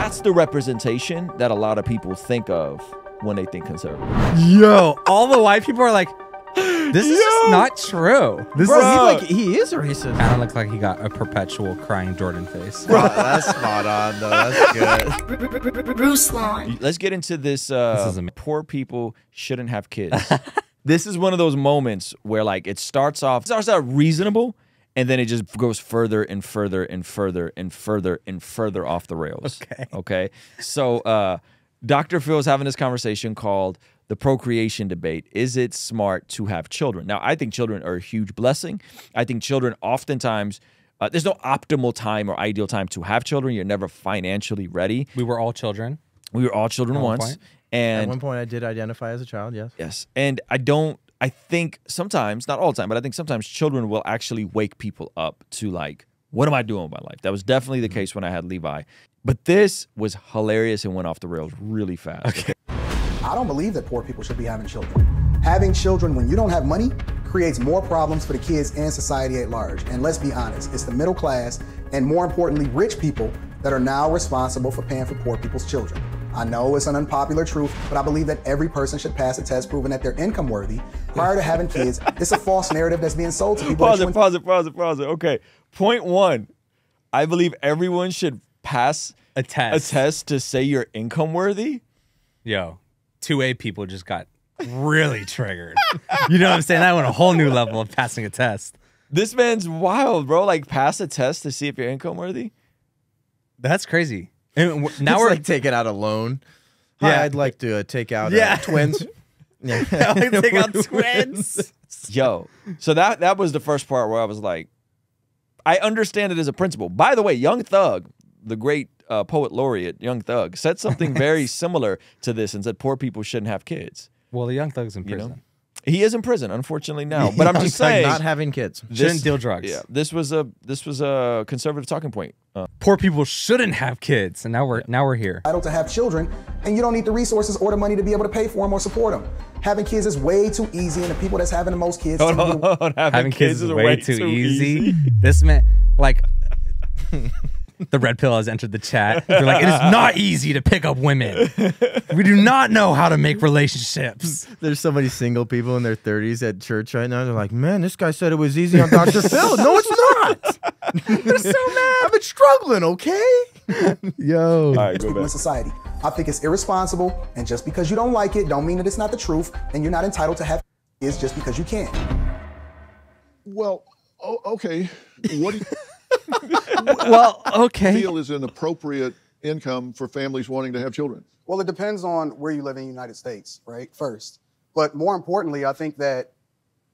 That's the representation that a lot of people think of when they think conservative. Yo, all the white people are like, this is just not true. This Bro, he is racist. kind of looks like he got a perpetual crying Jordan face. Bro, that's spot on, though. That's good. Ruslan. Let's get into this. is Poor people shouldn't have kids. This is one of those moments where like it starts out reasonable, and then it just goes further and further and further and further and further off the rails. Okay. So Dr. Phil's having this conversation called the procreation debate. Is it smart to have children? Now, I think children are a huge blessing. I think children oftentimes, there's no optimal time or ideal time to have children. You're never financially ready. We were all children. We were all children once. point. And At one point, I did identify as a child, yes. yes. And I think sometimes, not all the time, but I think sometimes children will actually wake people up to like, what am I doing with my life? That was definitely the case when I had Levi. But this was hilarious and went off the rails really fast. Okay. I don't believe that poor people should be having children. Having children when you don't have money creates more problems for the kids and society at large. And let's be honest, it's the middle class and more importantly, rich people that are now responsible for paying for poor people's children. I know it's an unpopular truth, but I believe that every person should pass a test proving that they're income worthy prior to having kids. It's a false narrative that's being sold to people. Pause it. Okay. Point one, I believe everyone should pass A test to say you're income worthy. Yo, 2A people just got really triggered. You know what I'm saying? That went a whole new level of passing a test. This man's wild, bro. Like, pass a test to see if you're income worthy. That's crazy. And now It's we're like taking out a loan. Yeah. Hi, I'd like to take out twins. Yeah. take out twins. Yo, so that was the first part where I was like, I understand it as a principle. By the way, Young Thug, the great poet laureate, Young Thug, said something very similar to this and said poor people shouldn't have kids. Well, the Young Thug's in prison. You know? He is in prison, unfortunately now. But I'm just saying, not having kids. Shouldn't deal drugs. Yeah, this was a conservative talking point. Poor people shouldn't have kids, and now we're here. Entitled to have children, and you don't need the resources or the money to be able to pay for them or support them. Having kids is way too easy, and the people that's having the most kids. Having kids is way too easy. This man, like, the red pill has entered the chat. They're like, it is not easy to pick up women. We do not know how to make relationships. There's so many single people in their 30s at church right now. They're like, man, this guy said it was easy on Dr. Phil. No, it's not. They're so mad. I've been struggling, okay? Yo. All right, go people in back. society. I think it's irresponsible, and just because you don't like it, don't mean that it's not the truth, and you're not entitled to have kids just because you can. Well, okay. What do you Well, okay. feel is an appropriate income for families wanting to have children? Well, it depends on where you live in the United States, right? First. But more importantly, I think that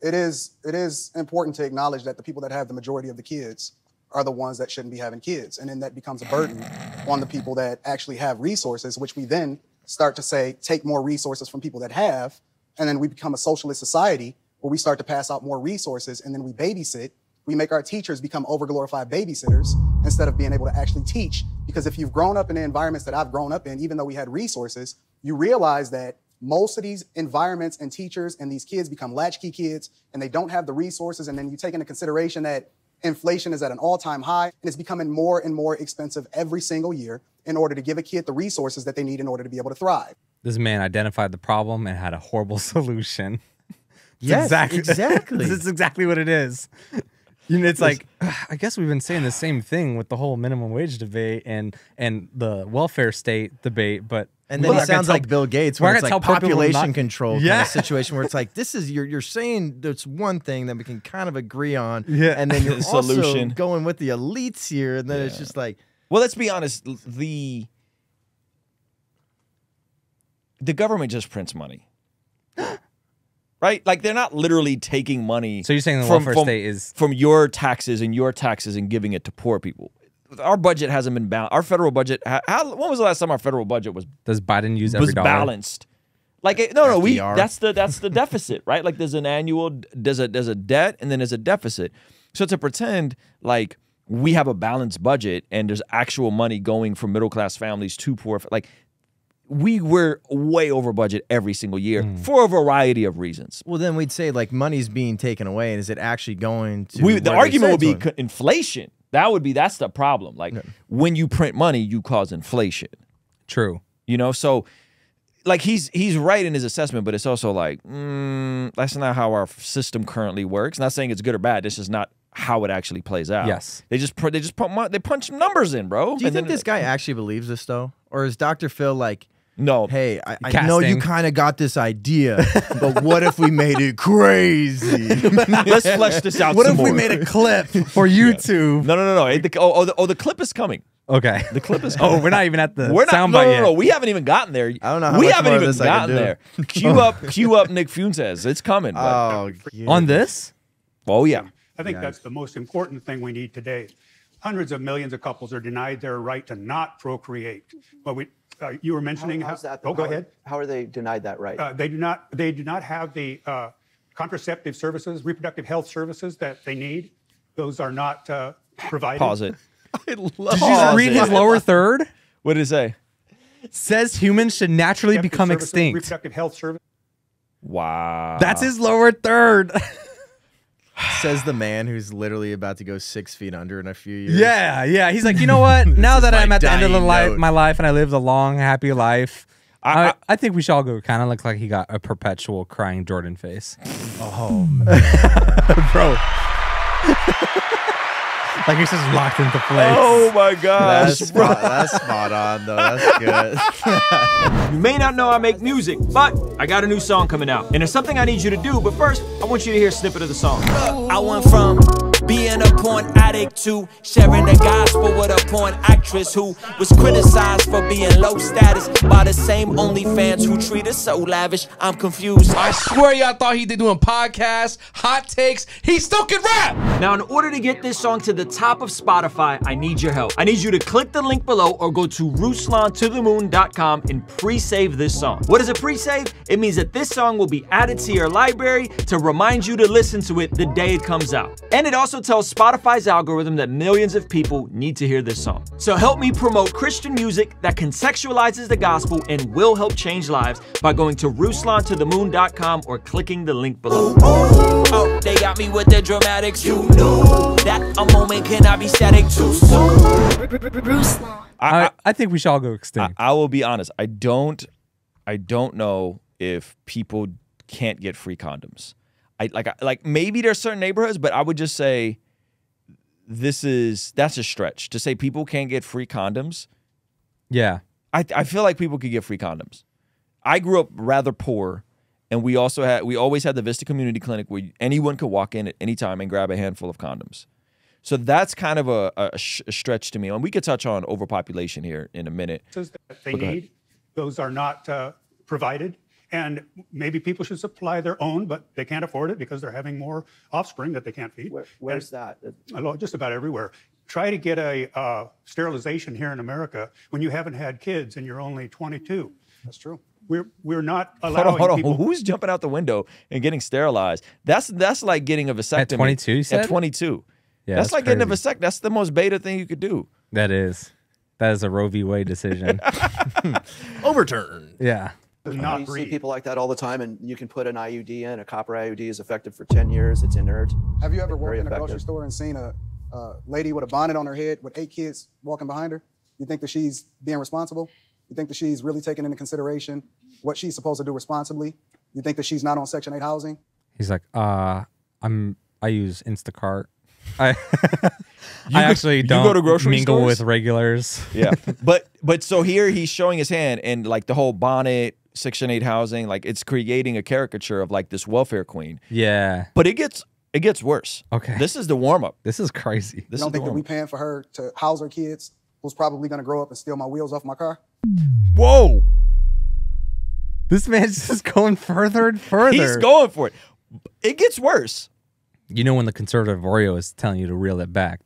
it is important to acknowledge that the people that have the majority of the kids are the ones that shouldn't be having kids. And then that becomes a burden on the people that actually have resources, which we then start to say, take more resources from people that have. And then we become a socialist society where we start to pass out more resources and then we babysit. We make our teachers become overglorified babysitters instead of being able to actually teach. Because if you've grown up in the environments that I've grown up in, even though we had resources, you realize that most of these environments and teachers and these kids become latchkey kids and they don't have the resources. And then you take into consideration that inflation is at an all-time high and it's becoming more and more expensive every single year in order to give a kid the resources that they need in order to be able to thrive. This man identified the problem and had a horrible solution. Yes, exactly. This is exactly what it is. You know, it's like, I guess we've been saying the same thing with the whole minimum wage debate and the welfare state debate, but and then it sounds like Bill Gates, where it's like population control kind of situation where it's like, this is, you're saying there's one thing that we can kind of agree on, and then you're also going with the elites here, and then it's just like... Well, let's be honest, the government just prints money. Right? Like, they're not literally taking money. So you're saying the welfare state is... From your taxes and giving it to poor people. Our budget hasn't been balanced. Our federal budget... when was the last time our federal budget was... Does Biden use every dollar? Balanced. Like, no, that's the deficit, right? Like, there's an annual... There's a debt, and then there's a deficit. So to pretend, like, we have a balanced budget, and there's actual money going from middle-class families to poor... Like... We were way over budget every single year for a variety of reasons. Well, then we'd say, like, money's being taken away, and is it actually going to... The argument would be inflation. That's the problem. Like when you print money, you cause inflation. True. You know, so like he's right in his assessment, but it's also like that's not how our system currently works. Not saying it's good or bad. This is not how it actually plays out. Yes. They punch numbers in, bro. Do you think this guy actually believes this though, or is Dr. Phil like? No. Hey, I know you kind of got this idea, but what if we made it crazy? Let's flesh this out. What some if more. we made a clip for YouTube? No. The clip is coming. Okay. The clip is coming. Oh, we're not even at the soundbite yet. No. We haven't even gotten there. I don't know how we much haven't more of even this I can gotten do. there. Cue up Nick Fuentes. It's coming. Oh, yeah. On this? Oh, yeah. I think that's the most important thing we need today. Hundreds of millions of couples are denied their right to not procreate. But you were mentioning how's that? go ahead. How are they denied that right? They do not have the contraceptive services, reproductive health services that they need. Those are not provided. Pause it. I love Did you just read his lower third? What did it say? Says humans should naturally become extinct. Reproductive health service. Wow. That's his lower third. Says the man who's literally about to go 6 feet under in a few years. Yeah. He's like, you know what? Now that I'm at the end of dying my life and I lived a long, happy life, I think we should all go. Kind of looks like he got a perpetual crying Jordan face. Oh, man. Bro. Like he's just locked into place. Oh my gosh, that's spot on though. That's good. You may not know I make music, but I got a new song coming out. And there's something I need you to do, but first, I want you to hear a snippet of the song. I went from being a porn addict to sharing the gospel with a porn actress who was criticized for being low status by the same OnlyFans who treat us so lavish. I'm confused. I swear y'all thought he did doing podcasts, hot takes. He still can rap. Now, in order to get this song to the top of Spotify, I need your help. I need you to click the link below or go to RuslanToTheMoon.com and pre-save this song. What is a pre-save? It means that this song will be added to your library to remind you to listen to it the day it comes out. And it also tells Spotify's algorithm that millions of people need to hear this song. So help me promote Christian music that contextualizes the gospel and will help change lives by going to RuslanToTheMoon.com or clicking the link below. Oh, they got me with the dramatics. You knew that a moment cannot be static too soon. Ruslan. I think we should all go extinct. I will be honest. I don't know if people can't get free condoms. Like maybe there's certain neighborhoods, but I would just say that's a stretch to say people can't get free condoms. Yeah. I feel like people could get free condoms. I grew up rather poor, and we always had the Vista Community Clinic where anyone could walk in at any time and grab a handful of condoms. So that's kind of a stretch to me. And we could touch on overpopulation here in a minute. They need, those are not provided. And maybe people should supply their own, but they can't afford it because they're having more offspring that they can't feed. Where's that? Just about everywhere. Try to get a sterilization here in America when you haven't had kids and you're only 22. That's true. We're not allowing hold on. people. Who's jumping out the window and getting sterilized? That's like getting a vasectomy. At 22, you said? At 22. Yeah, that's like getting a crazy. vasectomy. That's the most beta thing you could do. That is a Roe v. Wade decision. Overturned. Yeah. You see people like that all the time, and you can put an IUD in. A copper IUD is effective for 10 years. It's inert. Have you ever walked Very in a grocery effective. store and seen a lady with a bonnet on her head with 8 kids walking behind her? You think that she's being responsible? You think that she's really taking into consideration what she's supposed to do responsibly? You think that she's not on Section 8 housing? He's like, I use Instacart. I actually don't go to grocery mingle stores? with regulars. Yeah. But so here he's showing his hand, and like the whole bonnet, Section 8 housing, like it's creating a caricature of like this welfare queen. Yeah. But it gets worse. Okay. This is the warm up. This is crazy. You don't think that we paying for her to house her kids, who's probably going to grow up and steal my wheels off my car? Whoa. This man's just going further and further. He's going for it. It gets worse. You know when the conservative Oreo is telling you to reel it back,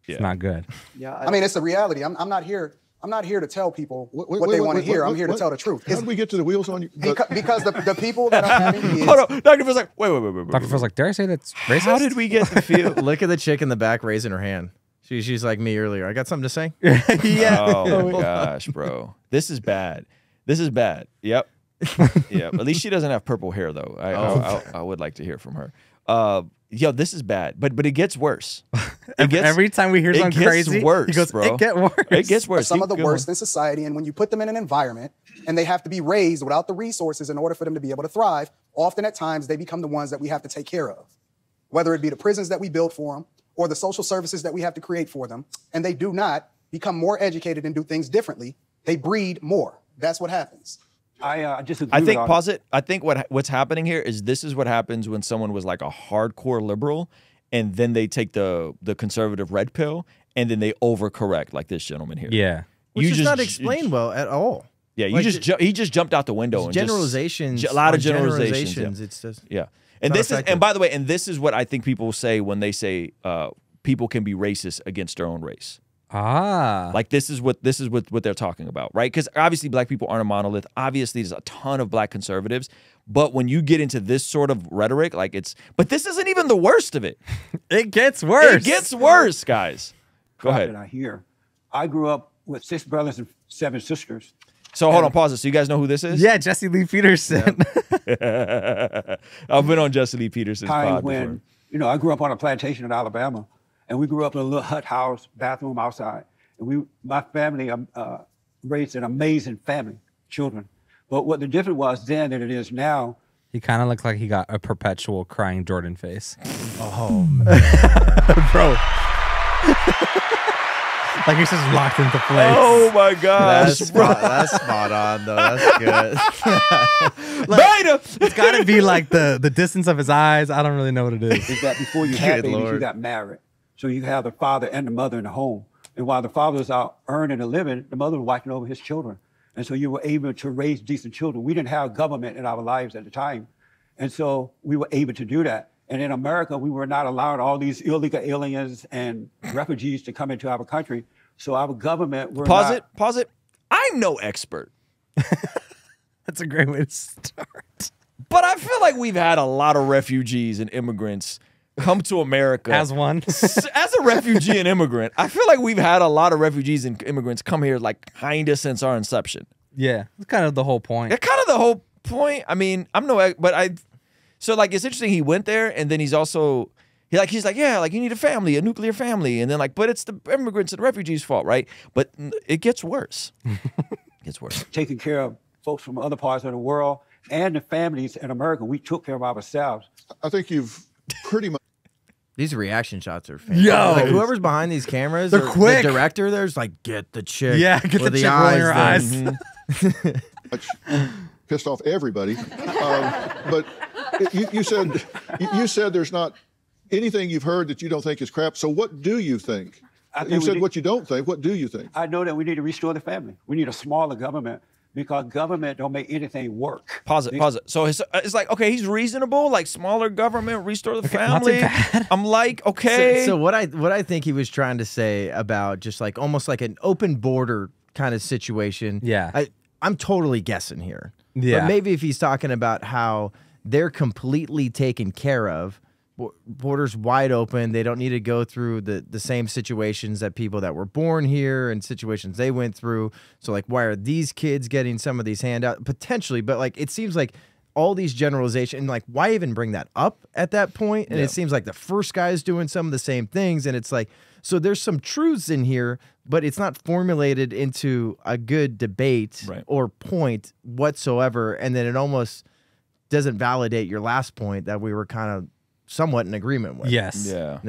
it's not good. Yeah, I mean, it's a reality. I'm not here to tell people what they want to hear. I'm here to tell the truth. How did we get to the wheels on you? Because the people that are having kids. Hold on. Dr. Phil's like, wait. Dr. Phil's like, dare I say that's racist? How did we get the feel? Look at the chick in the back raising her hand. She's like me earlier. I got something to say. Yeah. Oh my gosh, bro. This is bad. Yep. Yeah. At least she doesn't have purple hair though. I would like to hear from her. yo, this is bad, but it gets worse. Every time we hear something crazy, worse, he goes, bro. It gets worse. It gets worse. Some of the worst in society, and when you put them in an environment and they have to be raised without the resources in order for them to be able to thrive, often at times they become the ones that we have to take care of, whether it be the prisons that we build for them or the social services that we have to create for them, and they do not become more educated and do things differently. They breed more. That's what happens. I disagree. I think I think what's happening here is this is what happens when someone was like a hardcore liberal, and then they take the conservative red pill, and then they overcorrect, like this gentleman here. Yeah, which is not explained well at all. Yeah, he just jumped out the window. And generalizations, a lot of generalizations. It's just and this is, and by the way, and this is what I think people say when they say people can be racist against their own race. Like this is what they're talking about, right? Because obviously black people aren't a monolith. Obviously there's a ton of black conservatives, but when you get into this sort of rhetoric, like but this isn't even the worst of it. It gets worse. It gets worse, guys. Go ahead. I grew up with 6 brothers and 7 sisters. So hold on, pause it. So you guys know who this is? Yeah, Jesse Lee Peterson. Yeah. I've been on Jesse Lee Peterson's pod before. I grew up on a plantation in Alabama. And we grew up in a little hut house, bathroom outside. And my family raised an amazing family, children. But what the difference was then than it is now. He kind of looked like he got a perpetual crying Jordan face. Oh, man. Bro. Like he's just locked into place. Oh, my gosh. That's spot on, though. That's good. Beta! It's got to be like the distance of his eyes. I don't really know what it is. Is that before you had babies, you got married. So you have the father and the mother in the home. And while the father was out earning a living, the mother was watching over his children. And so you were able to raise decent children. We didn't have government in our lives at the time. And so we were able to do that. And in America, we were not allowing all these illegal aliens and refugees to come into our country. So our government were Pause it. I'm no expert. That's a great way to start. But I feel like we've had a lot of refugees and immigrants come to America as one, as a refugee and immigrant. I feel like we've had a lot of refugees and immigrants come here like kind of since our inception. Yeah, it's kind of the whole point. It's kind of the whole point. I mean, so like it's interesting. He went there, and then he's like, yeah, like you need a nuclear family, and then like, but it's the immigrants and refugees' fault, right? But it gets worse. It gets worse. Taking care of folks from other parts of the world and the families in America, we took care of ourselves. I think you've pretty much. These reaction shots are fantastic. Yo, like whoever's behind these cameras, they're quick. The director, there's like, get the chick. Yeah, get the chick rolling her eyes. Pissed off everybody. But you said there's not anything you've heard that you don't think is crap. So what do you think? You said what you don't think. What do you think? I know that we need to restore the family. We need a smaller government. Because government don't make anything work. Pause it. So it's like, okay, he's reasonable, like smaller government, restore the family. Not too bad. I'm like, okay. So what I think he was trying to say about just like almost like an open border kind of situation. Yeah. I'm totally guessing here. Yeah. But maybe if he's talking about how they're completely taken care of, borders wide open. They don't need to go through the same situations that people that were born here and situations they went through. So like, why are these kids getting some of these handouts? Potentially, but like, it seems like all these generalizations, like why even bring that up at that point? And it seems like the first guy is doing some of the same things. And it's like, so there's some truths in here, but it's not formulated into a good debate or point whatsoever. And then it almost doesn't validate your last point that we were kind of somewhat in agreement with. Yes. Yeah.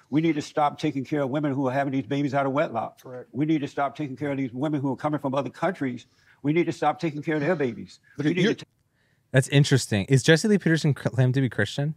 We need to stop taking care of women who are having these babies out of wedlock. Correct. We need to stop taking care of these women who are coming from other countries. We need to stop taking care of their babies. That's interesting. Is Jesse Lee Peterson claimed to be Christian?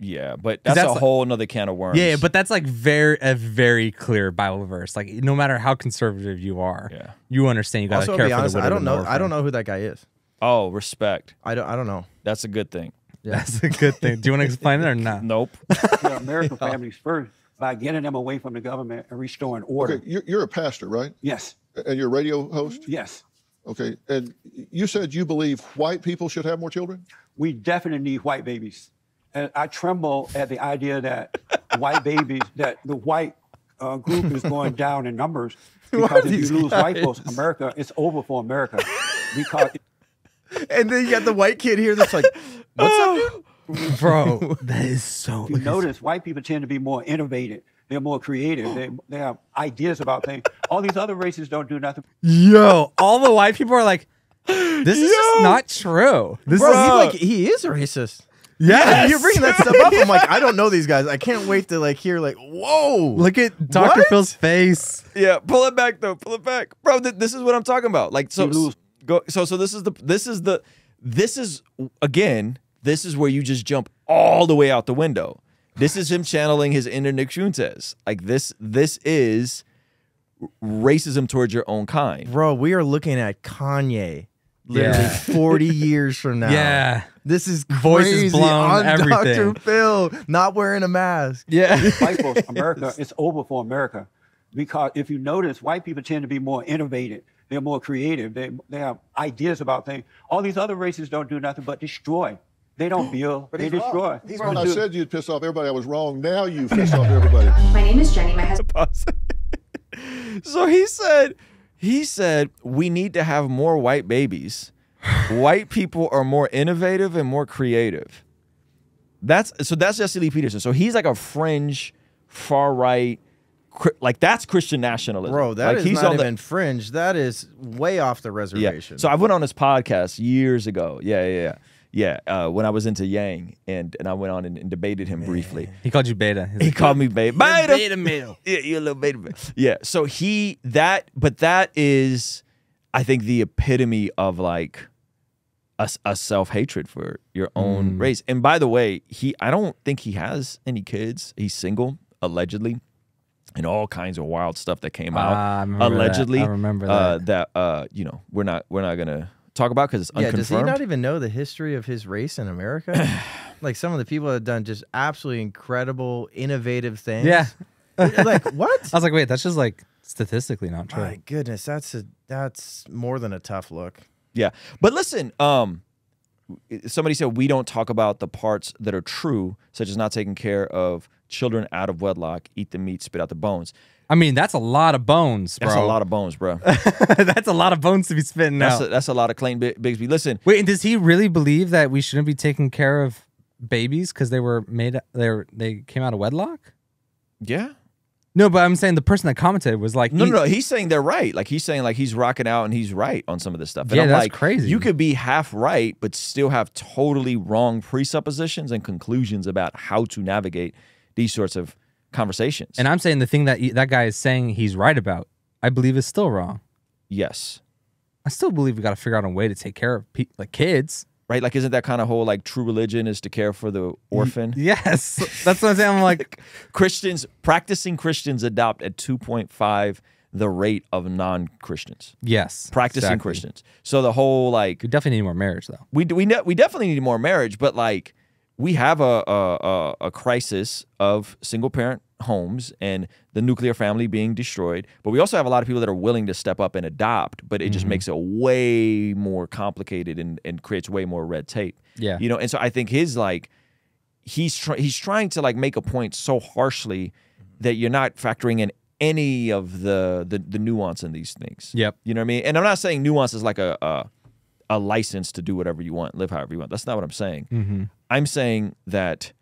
Yeah, but that's a whole nother can of worms. Yeah, but that's like a very clear Bible verse. Like no matter how conservative you are, you understand you got to care for the widow. I don't know who that guy is. Oh, respect. I don't know. That's a good thing. Yeah. That's a good thing. Do you want to explain it or not? Nope. American families first by getting them away from the government and restoring order. Okay, you're a pastor, right? Yes. And you're a radio host? Yes. Okay, and you said you believe white people should have more children? We definitely need white babies. And I tremble at the idea that white babies, that the white group is going down in numbers. Because if you lose white folks, America, it's over for America. Because and then you got the white kid here that's like, what's up, dude? Bro, that is so. If you notice, white people tend to be more innovative. They're more creative. They have ideas about things. All these other races don't do nothing. Yo, all the white people are like, this is just not true. This Bro, he is racist. Yeah, you're bringing that stuff up. I'm like, I don't know these guys. I can't wait to like hear like, whoa. Look at Dr. Phil's face. Yeah, pull it back though. Pull it back, bro. This is what I'm talking about. Like, so this is again. This is where you just jump all the way out the window. This is him channeling his inner Nick Fuentes. Like this is racism towards your own kind. Bro, we are looking at Kanye literally 40 years from now. Yeah. This is Voice crazy. is blown, On everything. Dr. Phil, not wearing a mask. Yeah. White folks, America, it's over for America. Because if you notice, white people tend to be more innovative. They're more creative. They have ideas about things. All these other races don't do nothing but destroy. They don't build, they destroy. When I said you'd piss off everybody, I was wrong. Now you piss off everybody. My name is Jenny. My husband. So he said we need to have more white babies. White people are more innovative and more creative. That's Jesse Lee Peterson. So he's like a fringe, far right, like that's Christian nationalism. Bro, that like is not even fringe. That is way off the reservation. Yeah. So I went on his podcast years ago. Yeah. When I was into Yang, and I went on and debated him briefly. He called you beta. He called me beta. Beta male. Yeah, you're a little beta male. Yeah. So that is, I think, the epitome of like a self-hatred for your own race. And by the way, I don't think he has any kids. He's single, allegedly. And all kinds of wild stuff that came out allegedly. I remember that. We're not gonna talk about because it's unconfirmed. Does he not even know the history of his race in America? Like some of the people that have done just absolutely incredible, innovative things. Yeah. Like what? I was like, wait, that's just like statistically not true. My goodness, that's more than a tough look. Yeah, but listen, somebody said we don't talk about the parts that are true, such as not taking care of children out of wedlock, eat the meat, spit out the bones. I mean, that's a lot of bones, bro. That's a lot of bones, bro. That's a lot of bones to be spitting out. That's a lot of Clayton Bigsby. Listen. Wait, and does he really believe that we shouldn't be taking care of babies because they came out of wedlock? Yeah. No, but I'm saying the person that commented was like, no. He's saying they're right. Like he's saying like he's rocking out and he's right on some of this stuff. And yeah, I'm that's like, crazy. You could be half right, but still have totally wrong presuppositions and conclusions about how to navigate these sorts of conversations. And I'm saying the thing that that guy is saying he's right about, I believe is still wrong. Yes. I still believe we got to figure out a way to take care of like kids. Right? Like, isn't that kind of whole like true religion is to care for the orphan? Yes. That's what I'm saying. I'm like, practicing Christians adopt at 2.5 the rate of non-Christians. Yes. Practicing Christians. So the whole like. We definitely need more marriage though. We definitely need more marriage, but like we have a crisis of single parent homes and the nuclear family being destroyed, but we also have a lot of people that are willing to step up and adopt, but it just makes it way more complicated and creates way more red tape. Yeah. You know, and so I think he's trying to like make a point so harshly that you're not factoring in any of the nuance in these things. Yep. You know what I mean? And I'm not saying nuance is like a license to do whatever you want, live however you want. That's not what I'm saying. I'm saying that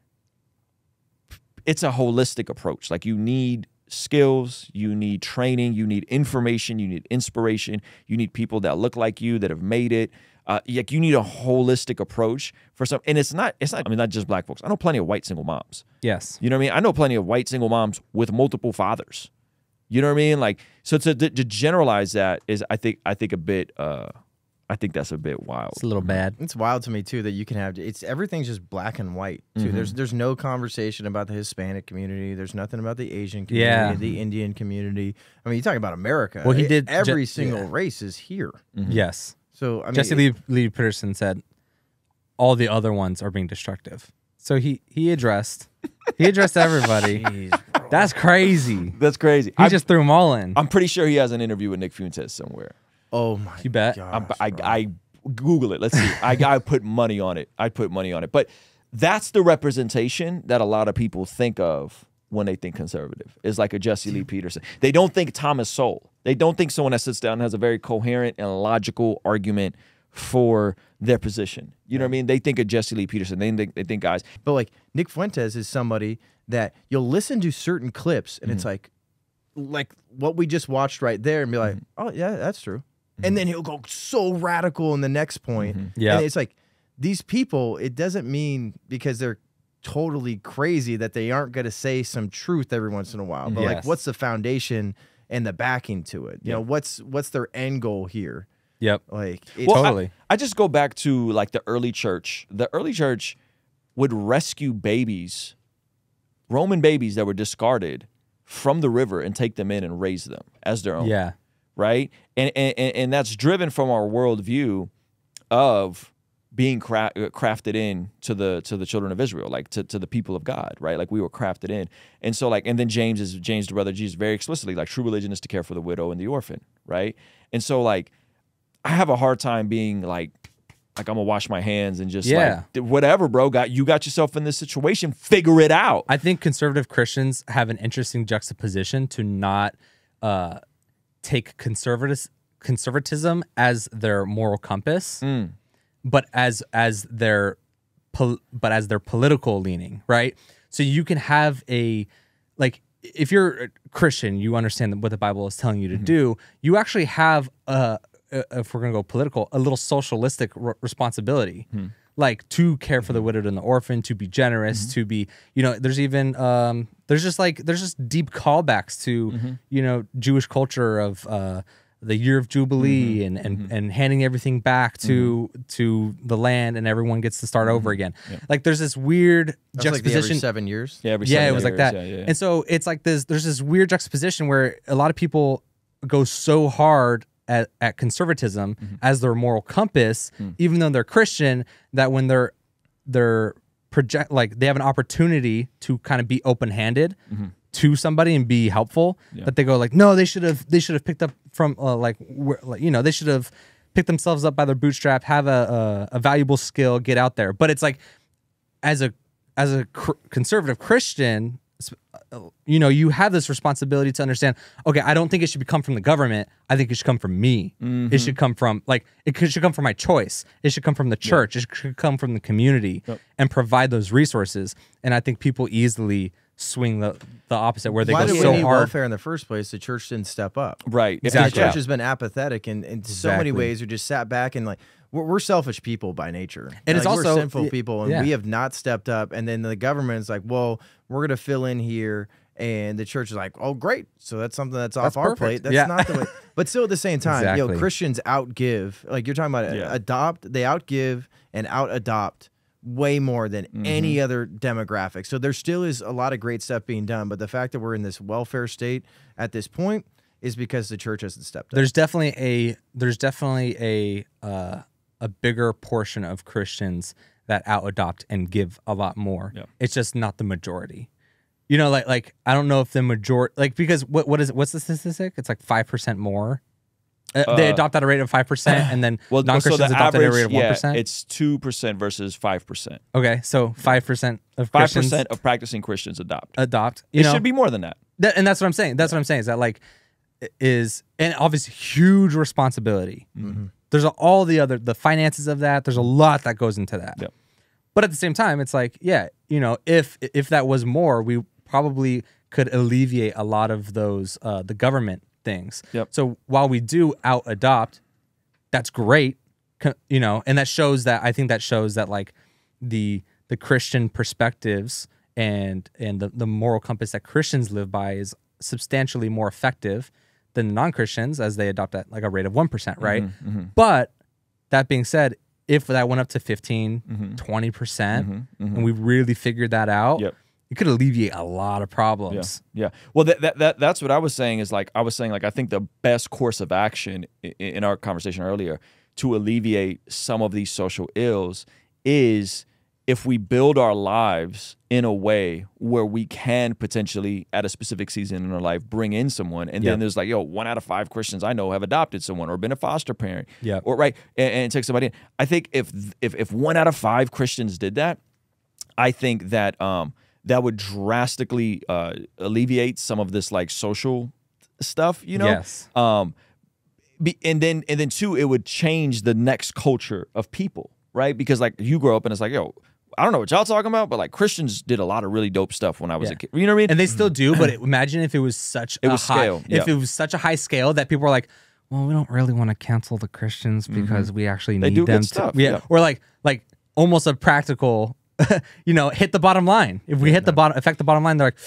it's a holistic approach. Like you need skills, you need training, you need information, you need inspiration, you need people that look like you that have made it. Like you need a holistic approach for some, and it's not. I mean, not just black folks. I know plenty of white single moms. Yes. You know what I mean? I know plenty of white single moms with multiple fathers. You know what I mean? Like, so to generalize that is, I think a bit. I think that's a bit wild. It's a little bad. It's wild to me too that you can have everything's just black and white too. There's no conversation about the Hispanic community. There's nothing about the Asian community, the Indian community. I mean, you talk about America. Well, he did every single race is here. Yes. So I mean, Jesse Lee Peterson said all the other ones are being destructive. So he addressed everybody. Jeez, that's crazy. That's crazy. He just threw them all in. I'm pretty sure he has an interview with Nick Fuentes somewhere. Oh my! You bet. Gosh, I Google it. Let's see. I put money on it. I put money on it. But that's the representation that a lot of people think of when they think conservative. Is like a Jesse Lee Peterson. They don't think Thomas Sowell. They don't think someone that sits down and has a very coherent and logical argument for their position. You know what I mean? They think of Jesse Lee Peterson. They think guys. But like Nick Fuentes is somebody that you'll listen to certain clips and it's like what we just watched right there and be like, oh yeah, that's true. And then he'll go so radical in the next point. Yeah. And it's like these people, it doesn't mean because they're totally crazy that they aren't going to say some truth every once in a while. But like, what's the foundation and the backing to it? You know, what's their end goal here? Yep. Like, totally. I just go back to like the early church. The early church would rescue babies, Roman babies that were discarded from the river and take them in and raise them as their own. Yeah. Right. And that's driven from our worldview of being crafted in to the children of Israel, like to the people of God, right? Like we were crafted in. And so like, and then James, the brother of Jesus, very explicitly, like true religion is to care for the widow and the orphan, right? And so like, I have a hard time being like I'm gonna wash my hands and just like whatever, bro. You got yourself in this situation. Figure it out. I think conservative Christians have an interesting juxtaposition to not take conservatism as their moral compass, but as their political leaning, right? So you can have like if you're a Christian, you understand what the Bible is telling you to do. You actually have if we're gonna go political, a little socialistic responsibility, like to care for the widowed and the orphan, to be generous, to be, you know, there's even there's just deep callbacks to you know, Jewish culture of the year of Jubilee and handing everything back to the land, and everyone gets to start over again. Like there's this weird juxtaposition. Like every 7 years. Yeah, every 7 it was years, like that. And so it's like there's this weird juxtaposition where a lot of people go so hard at conservatism as their moral compass, even though they're Christian, that when they're like they have an opportunity to kind of be open-handed to somebody and be helpful, that they go like, no, they should have picked up from you know, they should have picked themselves up by their bootstrap, have a valuable skill, get out there. But it's like as a conservative Christian, you know, you have this responsibility to understand, okay, I don't think it should come from the government. I think it should come from me. It should come from, like, should come from my choice. It should come from the church. It should come from the community and provide those resources. And I think people easily swing the opposite, where they go so hard. Welfare in the first place, the church didn't step up. Right. Exactly. The church has been apathetic and in so many ways. We just sat back and like, we're selfish people by nature. And it's also we're sinful people, and we have not stepped up. And then the government's like, well, we're going to fill in here. And the church is like, oh, great. So that's something that's off our plate. That's not the way. But still at the same time, you know, Christians outgive. Like you're talking about adopt. They outgive and out-adopt way more than any other demographic. So there still is a lot of great stuff being done. But the fact that we're in this welfare state at this point is because the church hasn't stepped up. There's definitely a bigger portion of Christians that out-adopt and give a lot more. It's just not the majority. You know, like I don't know if the majority, like, because what's the statistic? It's like 5% more. They adopt at a rate of 5%, and then non-Christians adopt at a rate of 1%. It's 2% versus 5%. Okay, so 5% of Christians, 5% of practicing Christians adopt. You know, should be more than that. And that's what I'm saying. That's what I'm saying is that like and obviously huge responsibility. There's all the finances of that. There's a lot that goes into that. But at the same time, it's like, you know, if that was more, we probably could alleviate a lot of those the government things. So while we do out-adopt, that's great, you know, and that shows that, I think that shows that like the Christian perspectives and the moral compass that Christians live by is substantially more effective than non-Christians, as they adopt at like a rate of 1%, right? But that being said, if that went up to 15, 20%, and we really figured that out, it could alleviate a lot of problems. Well, that's what I was saying is like, I think the best course of action in our conversation earlier to alleviate some of these social ills is if we build our lives in a way where we can potentially, at a specific season in our life, bring in someone. And then there's like, 1 out of 5 Christians I know have adopted someone or been a foster parent. Or right. And take somebody in. I think if 1 out of 5 Christians did that, I think that that would drastically alleviate some of this like social stuff, you know? And then too, it would change the next culture of people. right? Because like you grow up and it's like, yo, I don't know what y'all talking about, but like Christians did a lot of really dope stuff when I was a kid. You know what I mean? And they still do, but imagine if it was such a high, if it was such a high scale that people were like, well, we don't really want to cancel the Christians because we actually need them to, or like almost a practical, you know, hit the bottom line. If we hit the bottom, affect the bottom line, they're like,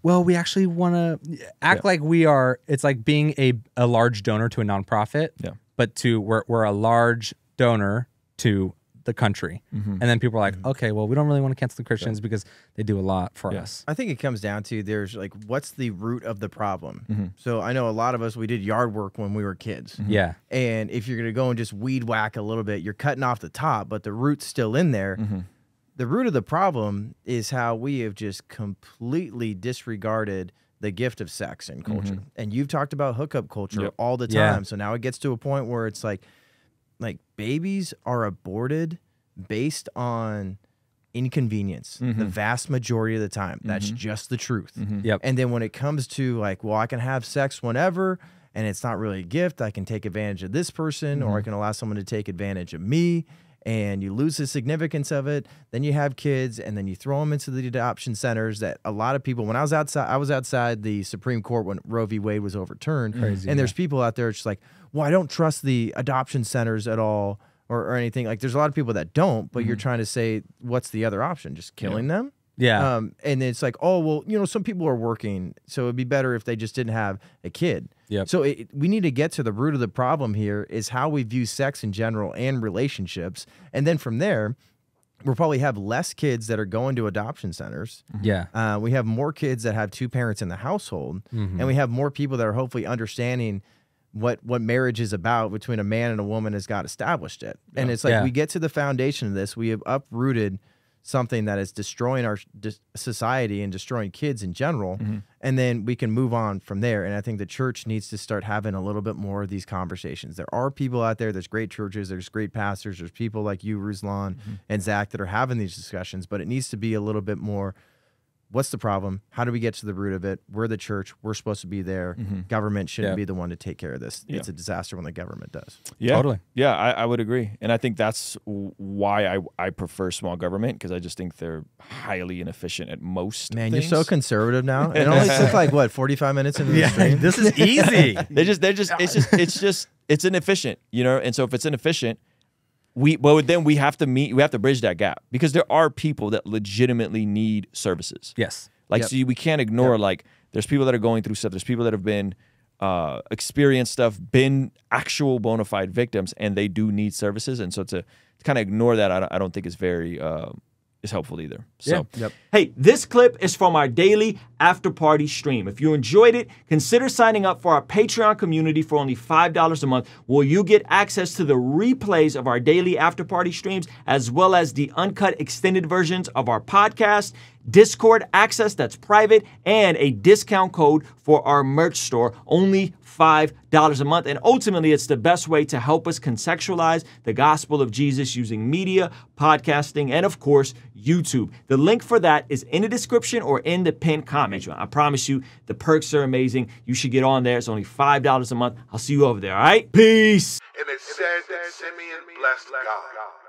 well, we actually want to act like we are. It's like being a large donor to a nonprofit, but we're a large donor to the country. And then people are like, okay, well, we don't really want to cancel the Christians because they do a lot for us. I think it comes down to there's like, what's the root of the problem? So I know a lot of us, we did yard work when we were kids. Yeah. And if you're going to go and just weed whack a little bit, you're cutting off the top, but the root's still in there. The root of the problem is how we have just completely disregarded the gift of sex in culture. And you've talked about hookup culture all the time. So now it gets to a point where it's like babies are aborted based on inconvenience the vast majority of the time. That's just the truth. And then when it comes to like, well, I can have sex whenever and it's not really a gift, I can take advantage of this person or I can allow someone to take advantage of me, and you lose the significance of it. Then you have kids and then you throw them into the adoption centers that a lot of people, when I was outside the Supreme Court when Roe v. Wade was overturned. And there's people out there just like, well, I don't trust the adoption centers at all or anything. Like there's a lot of people that don't, but you're trying to say, what's the other option? Just killing them? And it's like, oh, well, you know, some people are working, so it'd be better if they just didn't have a kid. So we need to get to the root of the problem here is how we view sex in general and relationships. And then from there, we'll probably have less kids that are going to adoption centers. We have more kids that have two parents in the household. And we have more people that are hopefully understanding what marriage is about between a man and a woman has got established it. And it's like we get to the foundation of this. We have uprooted something that is destroying our society and destroying kids in general. And then we can move on from there. And I think the church needs to start having a little bit more of these conversations. There are people out there, there's great churches, there's great pastors, there's people like you, Ruslan, and Zach that are having these discussions, but it needs to be a little bit more, what's the problem? How do we get to the root of it? We're the church. We're supposed to be there. Government shouldn't be the one to take care of this. It's a disaster when the government does. Totally. Yeah, I would agree. And I think that's why I prefer small government, because I just think they're highly inefficient at most Man, things. You're so conservative now. It only took like, what, 45 minutes into the stream? This is easy. It's inefficient, you know? And so if it's inefficient, then we have to bridge that gap, because there are people that legitimately need services. Like, so we can't ignore, like, there's people that are going through stuff. There's people that have been, experienced stuff, been actual bona fide victims, and they do need services. And so to kind of ignore that, I don't think is very, is helpful either. So, Hey, this clip is from our daily after party stream. If you enjoyed it, consider signing up for our Patreon community for only $5 a month, where you get access to the replays of our daily after party streams, as well as the uncut extended versions of our podcast, Discord access that's private, and a discount code for our merch store, only $5 a month. And ultimately, it's the best way to help us contextualize the gospel of Jesus using media, podcasting, and of course, YouTube. The link for that is in the description or in the pinned comment. I promise you, the perks are amazing. You should get on there. It's only $5 a month. I'll see you over there, all right? Peace. And it said that Simeon blessed God.